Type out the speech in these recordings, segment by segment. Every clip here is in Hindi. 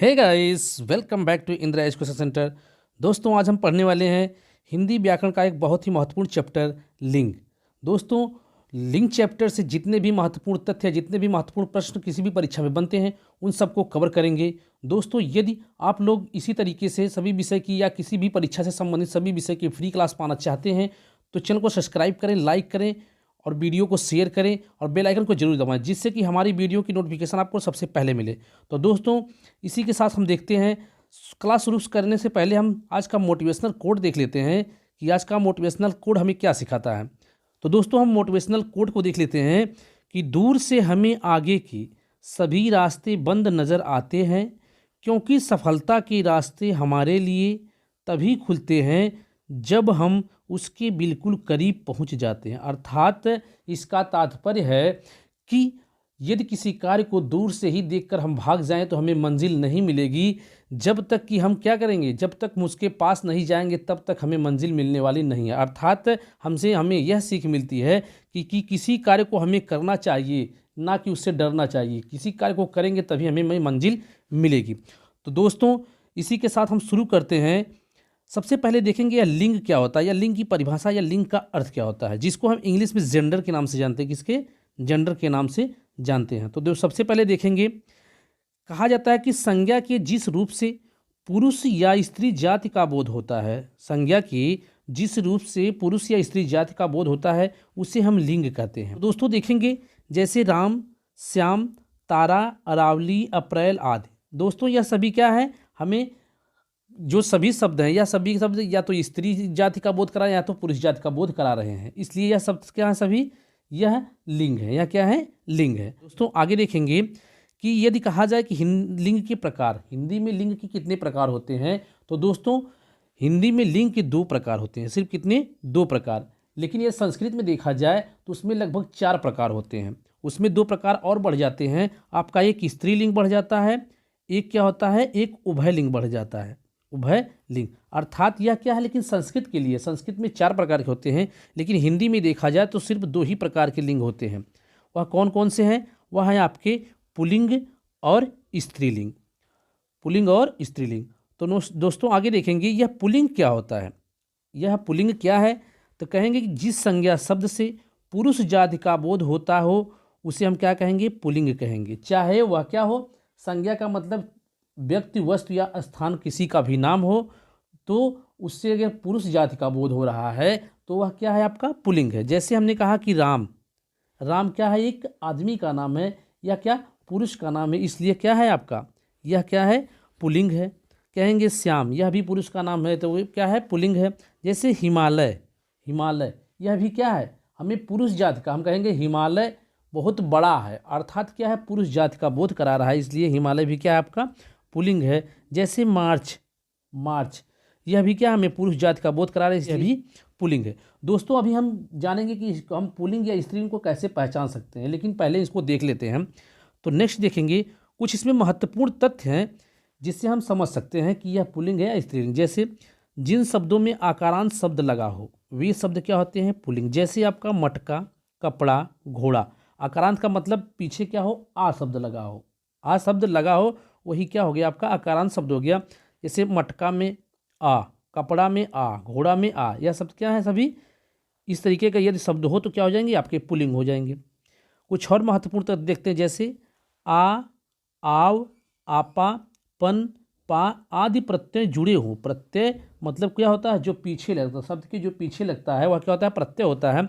Hey guys, welcome back to Indira education centre. दोस्तों, आज हम पढ़ने वाले हैं हिंदी व्याकरण का एक बहुत ही महत्वपूर्ण चैप्टर लिंग। दोस्तों, लिंग चैप्टर से जितने भी महत्वपूर्ण तथ्य, जितने भी महत्वपूर्ण प्रश्न किसी भी परीक्षा में बनते हैं, उन सबको कवर करेंगे। दोस्तों, यदि आप लोग इसी तरीके से सभी विषय की या किसी भी परीक्षा से संबंधित सभी विषय की फ्री क्लास पाना चाहते हैं तो चैनल को सब्सक्राइब करें, लाइक करें और वीडियो को शेयर करें और बेल आइकन को जरूर दबाएं, जिससे कि हमारी वीडियो की नोटिफिकेशन आपको सबसे पहले मिले। तो दोस्तों, इसी के साथ हम देखते हैं, क्लास शुरू करने से पहले हम आज का मोटिवेशनल कोड देख लेते हैं कि आज का मोटिवेशनल कोड हमें क्या सिखाता है। तो दोस्तों, हम मोटिवेशनल कोड को देख लेते हैं कि दूर से हमें आगे की सभी रास्ते बंद नज़र आते हैं, क्योंकि सफलता के रास्ते हमारे लिए तभी खुलते हैं जब हम उसके बिल्कुल करीब पहुंच जाते हैं। अर्थात इसका तात्पर्य है कि यदि किसी कार्य को दूर से ही देखकर हम भाग जाएं तो हमें मंजिल नहीं मिलेगी। जब तक कि हम क्या करेंगे, जब तक हम उसके पास नहीं जाएंगे तब तक हमें मंजिल मिलने वाली नहीं है। अर्थात हमें यह सीख मिलती है कि किसी कार्य को हमें करना चाहिए, ना कि उससे डरना चाहिए। किसी कार्य को करेंगे तभी हमें मंजिल मिलेगी। तो दोस्तों, इसी के साथ हम शुरू करते हैं। सबसे पहले देखेंगे यह लिंग क्या होता है, या लिंग की परिभाषा या लिंग का अर्थ क्या होता है, जिसको हम इंग्लिश में जेंडर के नाम से जानते हैं। किसके? जेंडर के नाम से जानते हैं। तो सबसे पहले देखेंगे, कहा जाता है कि संज्ञा के जिस रूप से पुरुष या स्त्री जाति का बोध होता है, संज्ञा के जिस रूप से पुरुष या स्त्री जाति का बोध होता है उसे हम लिंग कहते हैं। दोस्तों देखेंगे, जैसे राम, श्याम, तारा, अरावली, अप्रैल आदि। दोस्तों, यह सभी क्या है, हमें जो सभी शब्द हैं या सभी शब्द या तो स्त्री जाति का बोध करा या तो पुरुष जाति का बोध करा रहे हैं, इसलिए यह शब्द क्या है, सभी यह लिंग है। यह क्या है? लिंग है। दोस्तों, आगे देखेंगे कि यदि कहा जाए कि लिंग के प्रकार, हिंदी में लिंग के कितने प्रकार होते हैं, तो दोस्तों हिंदी में लिंग के 2 प्रकार होते हैं। सिर्फ कितने? 2 प्रकार। लेकिन यह संस्कृत में देखा जाए तो उसमें लगभग 4 प्रकार होते हैं। उसमें 2 प्रकार और बढ़ जाते हैं। आपका एक स्त्रीलिंग बढ़ जाता है, एक क्या होता है, एक उभय लिंग बढ़ जाता है। उभय लिंग अर्थात यह क्या है, लेकिन संस्कृत के लिए, संस्कृत में 4 प्रकार के होते हैं, लेकिन हिंदी में देखा जाए तो सिर्फ 2 ही प्रकार के लिंग होते हैं। वह कौन कौन से हैं? वह है आपके पुल्लिंग और स्त्रीलिंग। पुल्लिंग और स्त्रीलिंग। तो दोस्तों आगे देखेंगे, यह पुल्लिंग क्या होता है। यह पुल्लिंग क्या है, तो कहेंगे कि जिस संज्ञा शब्द से पुरुष जाति का बोध होता हो उसे हम क्या कहेंगे? पुल्लिंग कहेंगे। चाहे वह क्या हो, संज्ञा का मतलब व्यक्ति, वस्तु या स्थान किसी का भी नाम हो, तो उससे अगर पुरुष जाति का बोध हो रहा है तो वह क्या है, आपका पुल्लिंग है। जैसे हमने कहा कि राम, राम क्या है, एक आदमी का नाम है, या क्या पुरुष का नाम है, इसलिए क्या है आपका, यह क्या है, पुल्लिंग है। कहेंगे श्याम, यह भी पुरुष का नाम है तो वह क्या है, पुल्लिंग है। जैसे हिमालय, हिमालय यह भी क्या है, हमें पुरुष जाति का, हम कहेंगे हिमालय बहुत बड़ा है, अर्थात क्या है, पुरुष जाति का बोध करा रहा है, इसलिए हिमालय भी क्या है, आपका पुल्लिंग है। जैसे मार्च, मार्च यह भी क्या, हमें पुरुष जाति का बोध करा रहा है, यह भी पुल्लिंग है। दोस्तों, अभी हम जानेंगे कि हम पुल्लिंग या स्त्रीलिंग को कैसे पहचान सकते हैं, लेकिन पहले इसको देख लेते हैं हम। तो नेक्स्ट देखेंगे, कुछ इसमें महत्वपूर्ण तथ्य हैं जिससे हम समझ सकते हैं कि यह पुल्लिंग है या स्त्रीलिंग। जैसे जिन शब्दों में आकारांत शब्द लगा हो वे शब्द क्या होते हैं, पुल्लिंग। जैसे आपका मटका, कपड़ा, घोड़ा। आकारांत का मतलब पीछे क्या हो, आ शब्द लगा हो, आ शब्द लगा हो, वही क्या हो गया, आपका आकारांत शब्द हो गया। जैसे मटका में आ, कपड़ा में आ, घोड़ा में आ, यह शब्द क्या है, सभी इस तरीके का यदि शब्द हो तो क्या हो जाएंगे, आपके पुल्लिंग हो जाएंगे। कुछ और महत्वपूर्ण तथ्य देखते हैं, जैसे आ, आव, आपा, पन, पा आदि प्रत्यय जुड़े हो। प्रत्यय मतलब क्या होता है, जो पीछे लगता है, शब्द के जो पीछे लगता है वह क्या होता है, प्रत्यय होता है।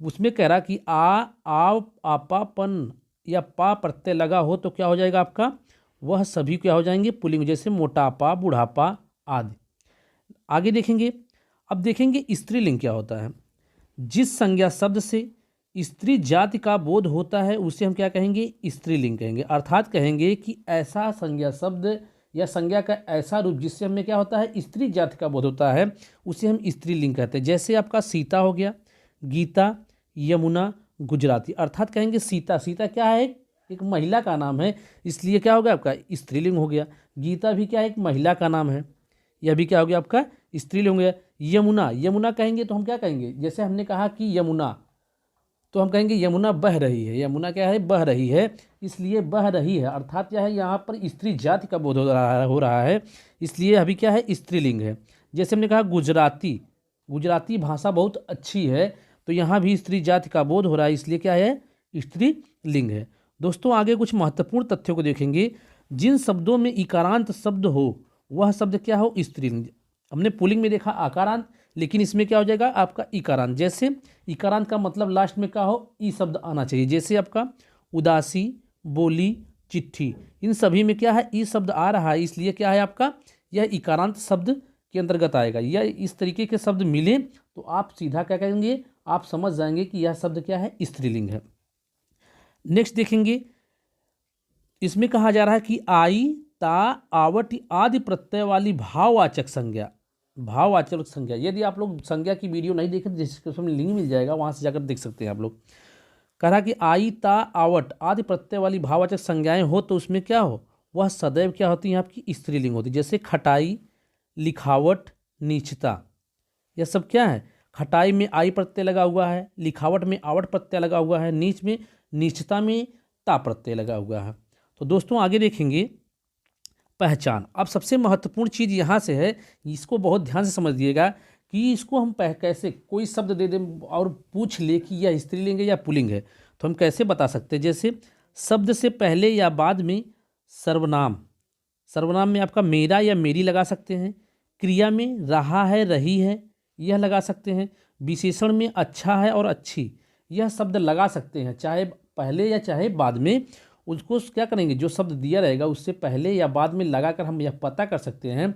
उसमें कह रहा कि आ, आव, आपा, पन या पा प्रत्यय लगा हो तो क्या हो जाएगा आपका, वह सभी क्या हो जाएंगे, पुल्लिंग। जैसे मोटापा, बुढ़ापा आदि। आगे देखेंगे, अब देखेंगे स्त्रीलिंग क्या होता है। जिस संज्ञा शब्द से स्त्री जाति का बोध होता है उसे हम क्या कहेंगे, स्त्रीलिंग कहेंगे। अर्थात कहेंगे कि ऐसा संज्ञा शब्द या संज्ञा का ऐसा रूप जिससे हमें क्या होता है, स्त्री जाति का बोध होता है, उसे हम स्त्रीलिंग कहते हैं। जैसे आपका सीता हो गया, गीता, यमुना, गुजराती। अर्थात कहेंगे सीता, सीता क्या है, एक महिला का नाम है, इसलिए क्या हो गया आपका, स्त्रीलिंग हो गया। गीता भी क्या है, एक महिला का नाम है, यह भी क्या हो गया आपका, स्त्रीलिंग हो गया। यमुना, यमुना कहेंगे तो हम क्या कहेंगे, जैसे हमने कहा कि यमुना, तो हम कहेंगे यमुना बह रही है। यमुना क्या है? बह रही है, इसलिए बह रही है अर्थात क्या है, यहाँ पर स्त्री जाति का बोध हो रहा है, इसलिए अभी क्या है, स्त्रीलिंग है। जैसे हमने कहा गुजराती, गुजराती भाषा बहुत अच्छी है, तो यहाँ भी स्त्री जाति का बोध हो रहा है, इसलिए क्या है, स्त्रीलिंग है। दोस्तों आगे कुछ महत्वपूर्ण तथ्यों को देखेंगे। जिन शब्दों में इकारांत शब्द हो वह शब्द क्या हो, स्त्रीलिंग। हमने पुल्लिंग में देखा आकारांत, लेकिन इसमें क्या हो जाएगा आपका इकारांत। जैसे इकारांत का मतलब लास्ट में क्या हो, ई शब्द आना चाहिए। जैसे आपका उदासी, बोली, चिट्ठी, इन सभी में क्या है, ई शब्द आ रहा है, इसलिए क्या है आपका, यह इकारांत शब्द के अंतर्गत आएगा। या इस तरीके के शब्द मिले तो आप सीधा क्या कहेंगे, आप समझ जाएंगे कि यह शब्द क्या है, स्त्रीलिंग है। नेक्स्ट देखेंगे, इसमें कहा जा रहा है कि आई, ता, आवट आदि प्रत्यय वाली भाववाचक संज्ञा, भाववाचक संज्ञा, यदि आप लोग संज्ञा की वीडियो नहीं देखें तो डिस्क्रिप्शन में लिंक मिल जाएगा, वहां से जाकर देख सकते हैं आप लोग। कह रहा कि आई, ता, आवट आदि प्रत्यय वाली भाववाचक संज्ञाएं हो तो उसमें क्या हो, वह सदैव क्या होती है, आपकी स्त्रीलिंग होती है। जैसे खटाई, लिखावट, नीचता, यह सब क्या है, खटाई में आई प्रत्यय लगा हुआ है, लिखावट में आवट प्रत्यय लगा हुआ है, नीच में नीचता में ता प्रत्यय लगा हुआ है। तो दोस्तों आगे देखेंगे पहचान। अब सबसे महत्वपूर्ण चीज़ यहाँ से है, इसको बहुत ध्यान से समझिएगा कि इसको हम कैसे, कोई शब्द दे दें और पूछ ले कि यह स्त्रीलिंग है या पुल्लिंग है, तो हम कैसे बता सकते हैं। जैसे शब्द से पहले या बाद में सर्वनाम, सर्वनाम में आपका मेरा या मेरी लगा सकते हैं। क्रिया में रहा है, रही है, यह लगा सकते हैं। विशेषण में अच्छा है और अच्छी, यह शब्द लगा सकते हैं, चाहे पहले या चाहे बाद में। उसको क्या करेंगे, जो शब्द दिया रहेगा उससे पहले या बाद में लगाकर हम यह पता कर सकते हैं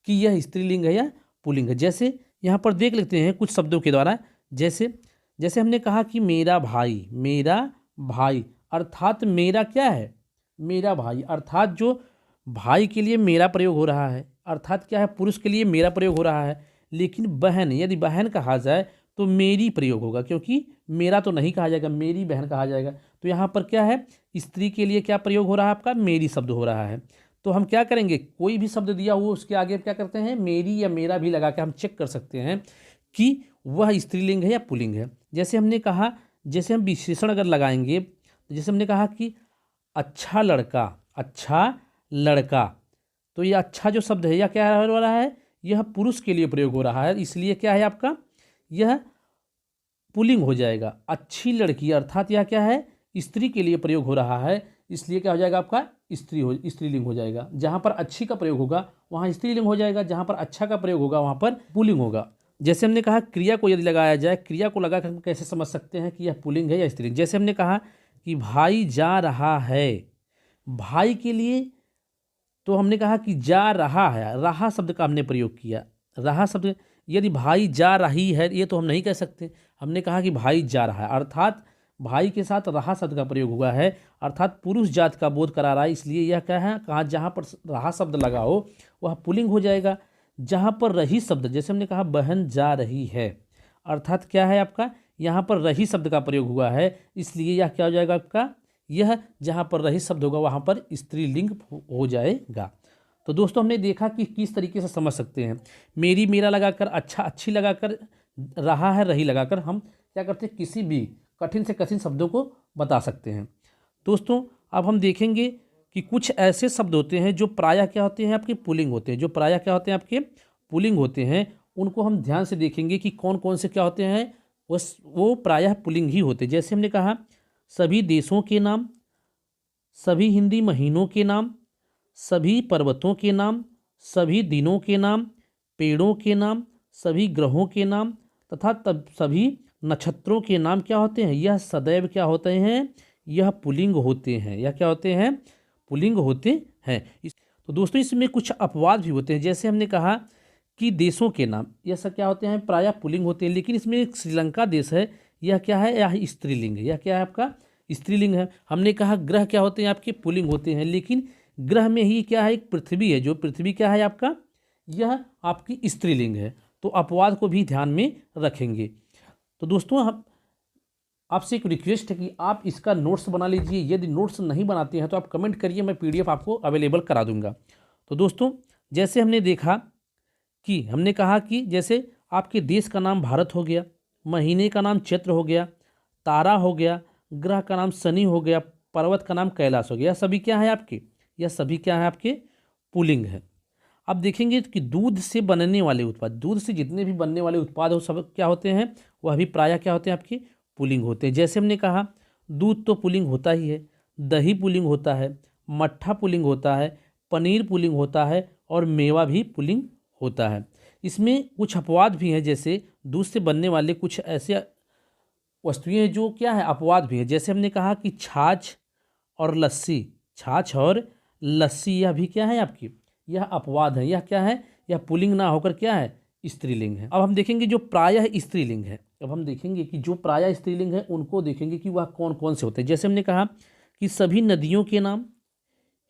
कि यह स्त्रीलिंग है या पुल्लिंग है। जैसे यहाँ पर देख लेते हैं कुछ शब्दों के द्वारा। जैसे जैसे हमने कहा कि मेरा भाई, मेरा भाई अर्थात मेरा क्या है, मेरा भाई, अर्थात जो भाई के लिए मेरा प्रयोग हो रहा है, अर्थात क्या है, पुरुष के लिए मेरा प्रयोग हो रहा है। लेकिन बहन, यदि बहन कहा जाए तो मेरी प्रयोग होगा, क्योंकि मेरा तो नहीं कहा जाएगा, मेरी बहन कहा जाएगा। तो यहाँ पर क्या है, स्त्री के लिए क्या प्रयोग हो रहा है आपका, मेरी शब्द हो रहा है। तो हम क्या करेंगे, कोई भी शब्द दिया हुआ उसके आगे क्या करते हैं, मेरी या मेरा भी लगा के हम चेक कर सकते हैं कि वह स्त्रीलिंग है या पुल्लिंग है। जैसे हमने कहा, जैसे हम विशेषण अगर लगाएंगे, तो जैसे हमने कहा कि अच्छा लड़का, अच्छा लड़का, तो ये अच्छा जो शब्द है यह क्या हो रहा है, यह पुरुष के लिए प्रयोग हो रहा है, इसलिए क्या है आपका, यह पुल्लिंग हो जाएगा। अच्छी लड़की अर्थात यह क्या है, स्त्री के लिए प्रयोग हो रहा है, इसलिए क्या हो जाएगा आपका, स्त्रीलिंग हो जाएगा। जहाँ पर अच्छी का प्रयोग होगा वहाँ स्त्रीलिंग हो जाएगा, जहाँ पर अच्छा का प्रयोग होगा वहाँ पर पुल्लिंग होगा। जैसे हमने कहा क्रिया को यदि लगाया जाए, क्रिया को लगाकर हम कैसे समझ सकते हैं कि यह पुल्लिंग है या स्त्रीलिंग। जैसे हमने कहा कि भाई जा रहा है, भाई के लिए तो हमने कहा कि जा रहा है, रहा शब्द का हमने प्रयोग किया, रहा शब्द। यदि भाई जा रही है ये तो हम नहीं कह सकते, हमने कहा कि भाई जा रहा है, अर्थात भाई के साथ रहा शब्द का प्रयोग हुआ है, अर्थात पुरुष जात का बोध करा रहा है, इसलिए यह क्या है, कहाँ जहाँ पर रहा शब्द लगा हो वह पुल्लिंग हो जाएगा। जहाँ पर रही शब्द, जैसे हमने कहा बहन जा रही है, अर्थात क्या है आपका, यहाँ पर रही शब्द का प्रयोग हुआ है, इसलिए यह क्या हो जाएगा आपका, यह जहाँ पर रही शब्द होगा वहाँ पर स्त्रीलिंग हो जाएगा। तो दोस्तों हमने देखा कि किस तरीके से समझ सकते हैं, मेरी मेरा लगाकर, अच्छा अच्छी लगाकर, रहा है रही लगाकर हम क्या करते हैं, किसी भी कठिन से कठिन शब्दों को बता सकते हैं। दोस्तों अब हम देखेंगे कि कुछ ऐसे शब्द होते हैं जो प्रायः क्या होते हैं, आपके पुल्लिंग होते हैं, जो प्रायः क्या होते हैं, आपके पुल्लिंग होते हैं। उनको हम ध्यान से देखेंगे कि कौन कौन से क्या होते हैं, वो प्रायः पुल्लिंग ही होते हैं। जैसे हमने कहा सभी देशों के नाम, सभी हिंदी महीनों के नाम, सभी पर्वतों के नाम, सभी दिनों के नाम, पेड़ों के नाम, सभी ग्रहों के नाम तथा तब सभी नक्षत्रों के नाम क्या होते हैं, यह सदैव क्या होते हैं, यह पुल्लिंग होते हैं। यह क्या होते हैं, पुल्लिंग होते हैं। तो दोस्तों इसमें कुछ अपवाद भी होते हैं। जैसे हमने कहा कि देशों के नाम, यह सब क्या होते हैं, प्रायः पुल्लिंग होते हैं। लेकिन इसमें एक श्रीलंका देश है, यह क्या है, यह स्त्रीलिंग है। यह क्या है आपका, स्त्रीलिंग है। हमने कहा ग्रह क्या होते हैं, आपके पुल्लिंग होते हैं, लेकिन ग्रह में ही क्या है, एक पृथ्वी है, जो पृथ्वी क्या है आपका, यह आपकी स्त्रीलिंग है। तो अपवाद को भी ध्यान में रखेंगे। तो दोस्तों हम आपसे एक रिक्वेस्ट है कि आप इसका नोट्स बना लीजिए। यदि नोट्स नहीं बनाते हैं तो आप कमेंट करिए, मैं PDF आपको अवेलेबल करा दूंगा। तो दोस्तों जैसे हमने देखा कि हमने कहा कि जैसे आपके देश का नाम भारत हो गया, महीने का नाम चैत्र हो गया, तारा हो गया, ग्रह का नाम शनि हो गया, पर्वत का नाम कैलाश हो गया। यह सभी क्या है आपके, यह सभी क्या है आपके पुल्लिंग है। अब देखेंगे कि दूध से बनने वाले उत्पाद, दूध से जितने भी बनने वाले उत्पाद हो सब क्या होते हैं, वह भी प्रायः क्या होते हैं आपके पुल्लिंग होते हैं। जैसे हमने कहा दूध तो पुल्लिंग होता ही है, दही पुल्लिंग होता है, मट्ठा पुल्लिंग होता है, पनीर पुल्लिंग होता है और मेवा भी पुल्लिंग होता है। इसमें कुछ अपवाद भी हैं, जैसे दूध से बनने वाले कुछ ऐसे वस्तुएं हैं जो क्या है अपवाद भी है। जैसे हमने कहा कि छाछ और लस्सी, छाछ और लस्सी यह भी क्या है आपकी, यह अपवाद है। यह क्या है, यह पुल्लिंग ना होकर क्या है स्त्रीलिंग है। अब हम देखेंगे जो प्रायः स्त्रीलिंग है, अब हम देखेंगे कि जो प्रायः स्त्रीलिंग है उनको देखेंगे कि वह कौन कौन से होते हैं। जैसे हमने कहा कि सभी नदियों के नाम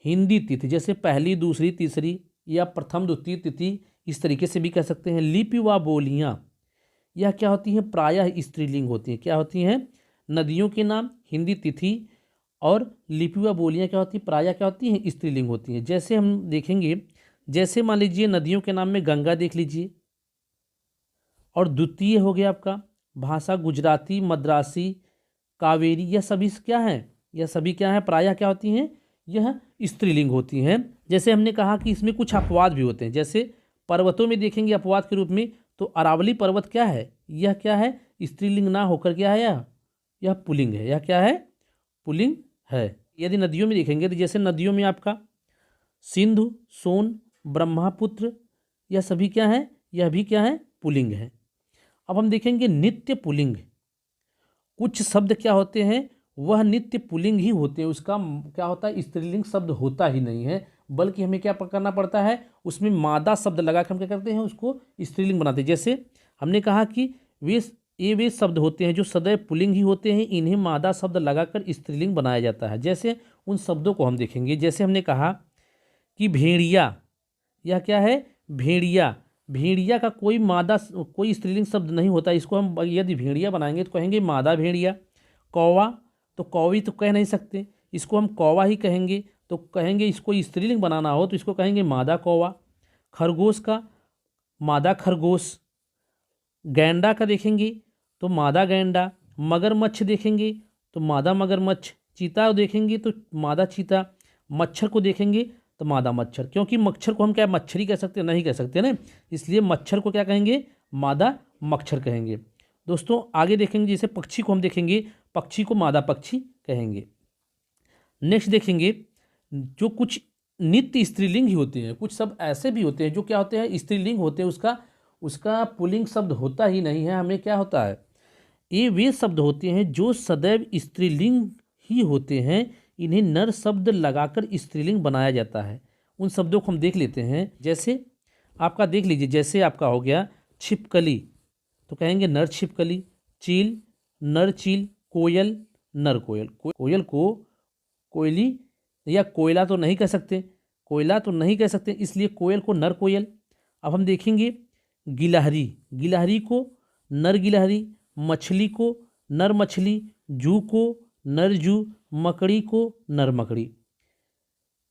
हिंदी तिथि, जैसे पहली दूसरी तीसरी या प्रथम द्वितीय तिथि, इस तरीके से भी कह सकते हैं। लिपि व बोलियाँ, यह क्या होती हैं प्रायः स्त्रीलिंग होती हैं। क्या होती हैं, नदियों के नाम, हिंदी तिथि और लिपि व बोलियाँ क्या होती हैं प्रायः क्या होती हैं स्त्रीलिंग होती हैं। जैसे हम देखेंगे, जैसे मान लीजिए नदियों के नाम में गंगा देख लीजिए, और द्वितीय हो गया आपका भाषा गुजराती, मद्रासी, कावेरी, यह सभी क्या हैं, यह सभी क्या हैं प्रायः क्या होती हैं, यह स्त्रीलिंग होती हैं। जैसे हमने कहा कि इसमें कुछ अपवाद भी होते हैं। जैसे पर्वतों में देखेंगे अपवाद के रूप में, तो अरावली पर्वत क्या है, यह क्या है स्त्रीलिंग ना होकर क्या है, यह पुल्लिंग है। यह क्या है पुल्लिंग है। यदि नदियों में देखेंगे तो जैसे नदियों में आपका सिंधु, सोन, ब्रह्मपुत्र, यह सभी क्या है, यह भी क्या है पुल्लिंग है। अब हम देखेंगे नित्य पुल्लिंग, कुछ शब्द क्या होते हैं वह नित्य पुल्लिंग ही होते हैं, उसका क्या होता है स्त्रीलिंग शब्द होता ही नहीं है, बल्कि हमें क्या करना पड़ता है उसमें मादा शब्द लगाकर हम क्या करते हैं उसको स्त्रीलिंग बनाते हैं। जैसे हमने कहा कि वे शब्द होते हैं जो सदैव पुल्लिंग ही होते हैं, इन्हें मादा शब्द लगाकर स्त्रीलिंग बनाया जाता है। जैसे उन शब्दों को हम देखेंगे, जैसे हमने कहा कि भेड़िया, यह क्या है भेड़िया, भेड़िया का कोई मादा कोई स्त्रीलिंग शब्द नहीं होता, इसको हम यदि भेड़िया बनाएंगे तो कहेंगे मादा भेड़िया। कौवा, तो कौवी तो कह नहीं सकते, इसको हम कौवा ही कहेंगे, तो कहेंगे इसको स्त्रीलिंग बनाना हो तो इसको कहेंगे मादा कौवा। खरगोश का मादा खरगोश। गैंडा का देखेंगे तो मादा गैंडा। मगरमच्छ देखेंगे तो मादा मगरमच्छ। चीता देखेंगे तो मादा चीता। मच्छर को देखेंगे तो मादा मच्छर, क्योंकि मच्छर को हम क्या मच्छरी कह सकते हैं, नहीं कह सकते ना, इसलिए मच्छर को क्या कहेंगे मादा मच्छर कहेंगे। दोस्तों आगे देखेंगे, जैसे पक्षी को हम देखेंगे, पक्षी को मादा पक्षी कहेंगे। नेक्स्ट देखेंगे जो कुछ नित्य स्त्रीलिंग ही होते हैं, कुछ शब्द ऐसे भी होते हैं जो क्या होते हैं स्त्रीलिंग होते हैं, उसका पुल्लिंग शब्द होता ही नहीं है। हमें क्या होता है, ये वे शब्द होते हैं जो सदैव स्त्रीलिंग ही होते हैं, इन्हें नर शब्द लगाकर स्त्रीलिंग बनाया जाता है। उन शब्दों को हम देख लेते हैं। जैसे आपका देख लीजिए, जैसे आपका हो गया छिपकली, तो कहेंगे नर छिपकली। चील, नर चील। कोयल, नर कोयल। कोयल को कोयली या कोयला तो नहीं कह सकते, कोयला तो नहीं कह सकते, इसलिए कोयल को नर कोयल। अब हम देखेंगे गिलहरी, गिलहरी को नर गिलहरी। मछली को नर मछली। जू को नर जू। मकड़ी को नर मकड़ी।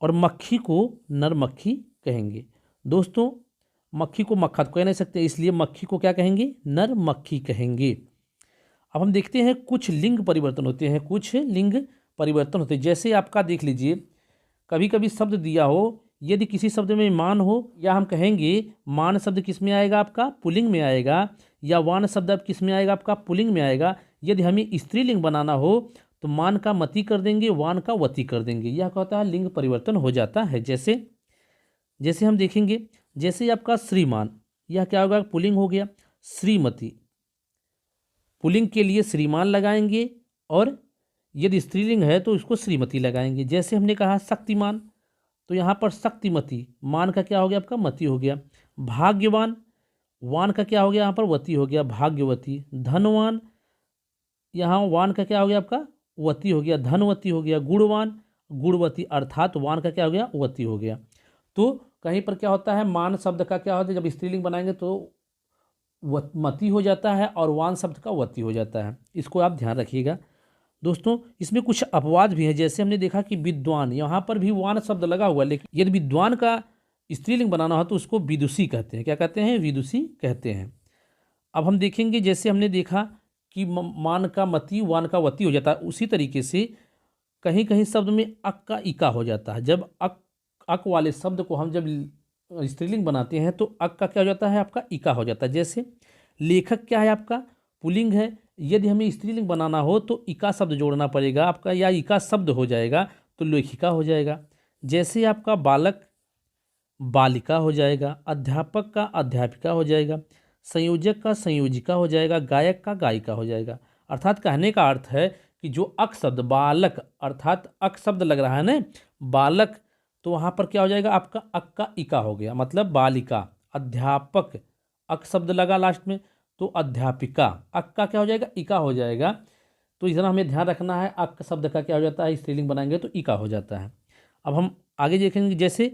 और मक्खी को नर मक्खी कहेंगे। दोस्तों मक्खी को मक्खा तो कह नहीं सकते, इसलिए मक्खी को क्या कहेंगे नर मक्खी कहेंगे। अब हम देखते हैं कुछ लिंग परिवर्तन होते हैं, कुछ लिंग परिवर्तन होते हैं। जैसे आपका देख लीजिए, कभी कभी शब्द दिया हो, यदि किसी शब्द में मान हो, या हम कहेंगे मान शब्द किस में आएगा आपका पुल्लिंग में आएगा, या वान शब्द अब किस में आएगा आपका पुल्लिंग में आएगा। यदि हमें स्त्रीलिंग बनाना हो तो मान का मति कर देंगे, वान का वति कर देंगे, यह क्या होता है लिंग परिवर्तन हो जाता है। जैसे हम देखेंगे, जैसे आपका श्रीमान, यह क्या होगा पुल्लिंग हो गया। श्रीमती, पुल्लिंग के लिए श्रीमान लगाएंगे, और यदि स्त्रीलिंग है तो इसको श्रीमती लगाएंगे। जैसे हमने कहा शक्तिमान, तो यहाँ पर शक्तिमती, मान का क्या हो गया आपका मति हो गया। भाग्यवान, वान का क्या हो गया यहाँ पर वती हो गया, भाग्यवती। धनवान, यहाँ वान का क्या हो गया आपका वती हो गया, धनवती हो गया। गुणवान, गुणवती, अर्थात वान का क्या हो गया वती हो गया। तो कहीं पर क्या होता है मान शब्द का क्या होता है जब स्त्रीलिंग बनाएंगे तो मति हो जाता है, और वान शब्द का वती हो जाता है। इसको आप ध्यान रखिएगा। दोस्तों इसमें कुछ अपवाद भी हैं। जैसे हमने देखा कि विद्वान, यहाँ पर भी वान शब्द लगा हुआ है, लेकिन यदि विद्वान का स्त्रीलिंग बनाना हो तो उसको विदुषी कहते हैं। क्या कहते हैं विदुषी कहते हैं। अब हम देखेंगे, जैसे हमने देखा कि मान का मती वान का वती हो जाता है, उसी तरीके से कहीं कहीं शब्द में अक का इका हो जाता है। जब अक वाले शब्द को हम जब स्त्रीलिंग बनाते हैं तो अक का क्या हो जाता है, आपका इका हो जाता है। जैसे लेखक क्या है, आपका पुल्लिंग है, यदि हमें स्त्रीलिंग बनाना हो तो इका शब्द जोड़ना पड़ेगा आपका, या इका शब्द हो जाएगा तो लेखिका हो जाएगा। जैसे आपका बालक बालिका हो जाएगा, अध्यापक का अध्यापिका हो जाएगा, संयोजक का संयोजिका हो जाएगा, गायक का गायिका हो जाएगा। अर्थात कहने का अर्थ है कि जो अक शब्द बालक, अर्थात अक शब्द लग रहा है ना बालक, तो वहाँ पर क्या हो जाएगा, आपका अक का इका हो गया, मतलब बालिका। अध्यापक अक शब्द लगा लास्ट में तो अध्यापिका, अक का क्या हो जाएगा, इका हो जाएगा। तो इतना हमें ध्यान रखना है, अक शब्द का क्या हो जाता है, स्त्रीलिंग बनाएंगे तो इका हो जाता है। अब हम आगे देखेंगे, जैसे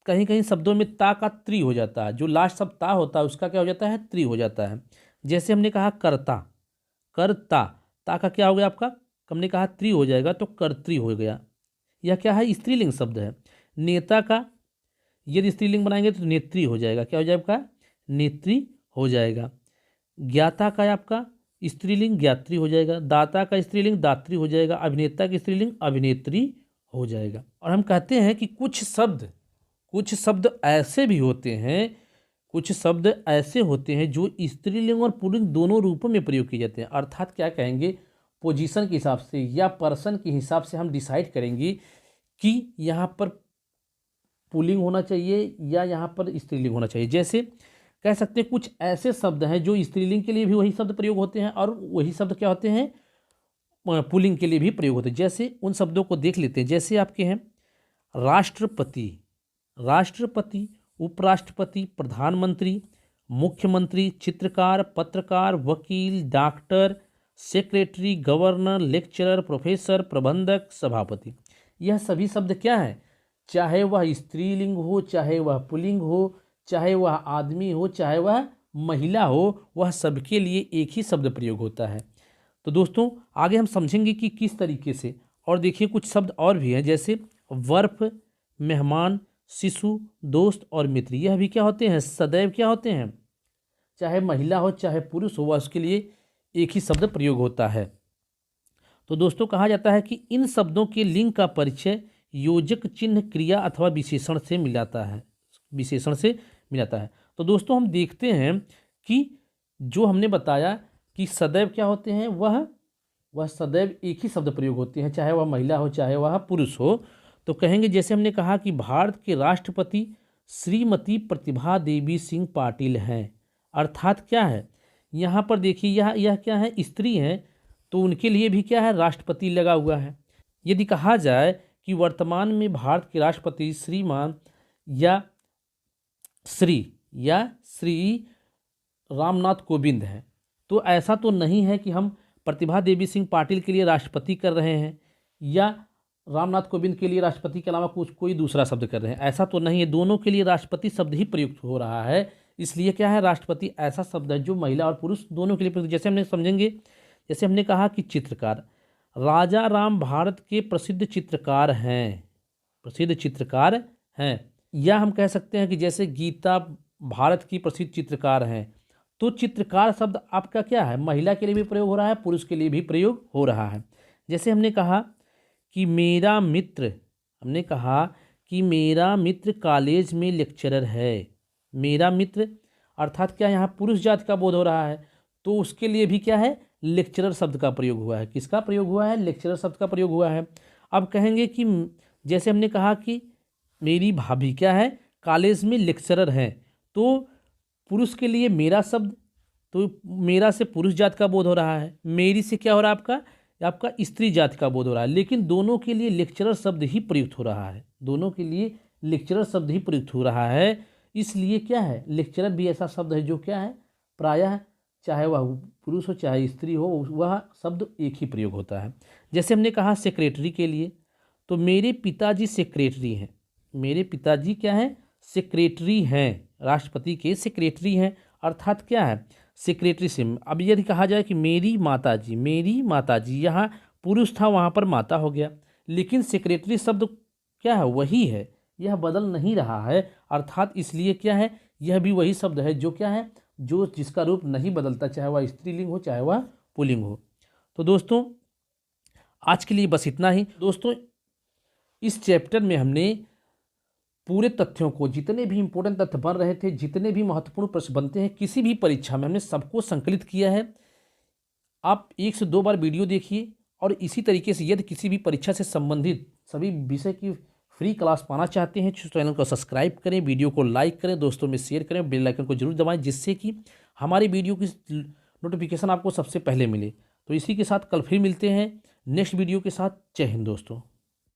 कहीं कहीं शब्दों में ता का त्रि हो जाता है, जो लास्ट शब्द ता होता है उसका क्या हो जाता है, त्रि हो जाता है। जैसे हमने कहा कर्ता, कर्ता, ता का क्या हो गया आपका, हमने कहा त्रि हो जाएगा तो कर्त्री हो गया। यह क्या है, स्त्रीलिंग शब्द है। नेता का यदि स्त्रीलिंग बनाएंगे तो नेत्री हो जाएगा, क्या हो जाएगा आपका, नेत्री हो जाएगा। ज्ञाता का आपका स्त्रीलिंग ज्ञात्री हो जाएगा, दाता का स्त्रीलिंग दात्री हो जाएगा, अभिनेता की स्त्रीलिंग अभिनेत्री हो जाएगा। और हम कहते हैं कि कुछ शब्द ऐसे भी होते हैं, कुछ शब्द ऐसे होते हैं जो स्त्रीलिंग और पुल्लिंग दोनों रूपों में प्रयोग किए जाते हैं। अर्थात क्या कहेंगे, पोजीशन के हिसाब से या पर्सन के हिसाब से हम डिसाइड करेंगे कि यहाँ पर पुल्लिंग होना चाहिए या यहाँ पर स्त्रीलिंग होना चाहिए। जैसे कह सकते हैं कुछ ऐसे शब्द हैं जो स्त्रीलिंग के लिए भी वही शब्द प्रयोग होते हैं और वही शब्द क्या होते हैं, पुल्लिंग के लिए भी प्रयोग होते हैं। जैसे उन शब्दों को देख लेते हैं। जैसे आपके हैं राष्ट्रपति, राष्ट्रपति, उपराष्ट्रपति, प्रधानमंत्री, मुख्यमंत्री, चित्रकार, पत्रकार, वकील, doctor, secretary, governor, lecturer, professor, प्रबंधक, सभापति। यह सभी शब्द क्या है, चाहे वह स्त्रीलिंग हो, चाहे वह पुल्लिंग हो, चाहे वह आदमी हो, चाहे वह महिला हो, वह सबके लिए एक ही शब्द प्रयोग होता है। तो दोस्तों आगे हम समझेंगे कि किस तरीके से। और देखिए कुछ शब्द और भी हैं, जैसे वर्फ, मेहमान, शिशु, दोस्त और मित्र। यह भी क्या होते हैं, सदैव क्या होते हैं, चाहे महिला हो चाहे पुरुष हो, वह उसके लिए एक ही शब्द प्रयोग होता है। तो दोस्तों कहा जाता है कि इन शब्दों के लिंग का परिचय योजक चिन्ह क्रिया अथवा विशेषण से मिलाता है, विशेषण से मिलाता है। तो दोस्तों हम देखते हैं कि जो हमने बताया कि सदैव क्या होते हैं, वह सदैव एक ही शब्द प्रयोग होते हैं, चाहे वह महिला हो चाहे वह पुरुष हो। तो कहेंगे, जैसे हमने कहा कि भारत के राष्ट्रपति श्रीमती प्रतिभा देवी सिंह पाटिल हैं। अर्थात क्या है, यहाँ पर देखिए यह क्या है, स्त्री हैं, तो उनके लिए भी क्या है, राष्ट्रपति लगा हुआ है। यदि कहा जाए कि वर्तमान में भारत के राष्ट्रपति श्रीमान या श्री रामनाथ कोविंद हैं, तो ऐसा तो नहीं है कि हम प्रतिभा देवी सिंह पाटिल के लिए राष्ट्रपति कर रहे हैं या रामनाथ कोविंद के लिए राष्ट्रपति के अलावा कोई दूसरा शब्द कर रहे हैं, ऐसा तो नहीं है। दोनों के लिए राष्ट्रपति शब्द ही प्रयुक्त हो रहा है। इसलिए क्या है, राष्ट्रपति ऐसा शब्द है जो महिला और पुरुष दोनों के लिए प्रयुक्त। जैसे हमने समझेंगे, जैसे हमने कहा कि चित्रकार, राजा राम भारत के प्रसिद्ध चित्रकार हैं, प्रसिद्ध चित्रकार हैं। या हम कह सकते हैं कि जैसे गीता भारत की प्रसिद्ध चित्रकार हैं, तो चित्रकार शब्द आपका क्या है, महिला के लिए भी प्रयोग हो रहा है, पुरुष के लिए भी प्रयोग हो रहा है। जैसे हमने कहा कि मेरा मित्र, हमने कहा कि मेरा मित्र कॉलेज में लेक्चरर है। मेरा मित्र अर्थात क्या, यहाँ पुरुष जाति का बोध हो रहा है, तो उसके लिए भी क्या है, लेक्चरर शब्द का प्रयोग हुआ है। किसका प्रयोग हुआ है, लेक्चरर शब्द का प्रयोग हुआ है। अब कहेंगे कि जैसे हमने कहा कि मेरी भाभी क्या है, कॉलेज में लेक्चरर हैं, तो पुरुष के लिए मेरा शब्द, तो मेरा से पुरुष जाति का बोध हो रहा है, मेरी से क्या हो रहा है, आपका स्त्री जाति का बोध हो रहा है। लेकिन दोनों के लिए लेक्चरर शब्द ही प्रयुक्त हो रहा है, दोनों के लिए लेक्चरर शब्द ही प्रयुक्त हो रहा है। इसलिए क्या है, लेक्चरर भी ऐसा शब्द है जो क्या है, प्रायः चाहे वह पुरुष हो चाहे स्त्री हो, वह शब्द एक ही प्रयोग होता है। जैसे हमने कहा सेक्रेटरी के लिए, तो मेरे पिताजी सेक्रेटरी हैं, मेरे पिताजी क्या हैं, सेक्रेटरी हैं, राष्ट्रपति के सेक्रेटरी हैं। अर्थात क्या है, सेक्रेटरी से। अब यदि कहा जाए कि मेरी माताजी, मेरी माताजी, यहाँ पुरुष था वहाँ पर माता हो गया, लेकिन सेक्रेटरी शब्द क्या है, वही है, यह बदल नहीं रहा है। अर्थात इसलिए क्या है, यह भी वही शब्द है जो क्या है, जो जिसका रूप नहीं बदलता, चाहे वह स्त्रीलिंग हो चाहे वह पुल्लिंग हो। तो दोस्तों आज के लिए बस इतना ही। दोस्तों इस चैप्टर में हमने पूरे तथ्यों को, जितने भी इंपॉर्टेंट तथ्य बन रहे थे, जितने भी महत्वपूर्ण प्रश्न बनते हैं किसी भी परीक्षा में, हमने सबको संकलित किया है। आप 1 से 2 बार वीडियो देखिए और इसी तरीके से यदि किसी भी परीक्षा से संबंधित सभी विषय की फ्री क्लास पाना चाहते हैं तो चैनल को सब्सक्राइब करें, वीडियो को लाइक करें, दोस्तों में शेयर करें, बेल आइकन को जरूर दबाएं, जिससे कि हमारी वीडियो की नोटिफिकेशन आपको सबसे पहले मिले। तो इसी के साथ कल फिर मिलते हैं नेक्स्ट वीडियो के साथ। जय हिंद दोस्तों।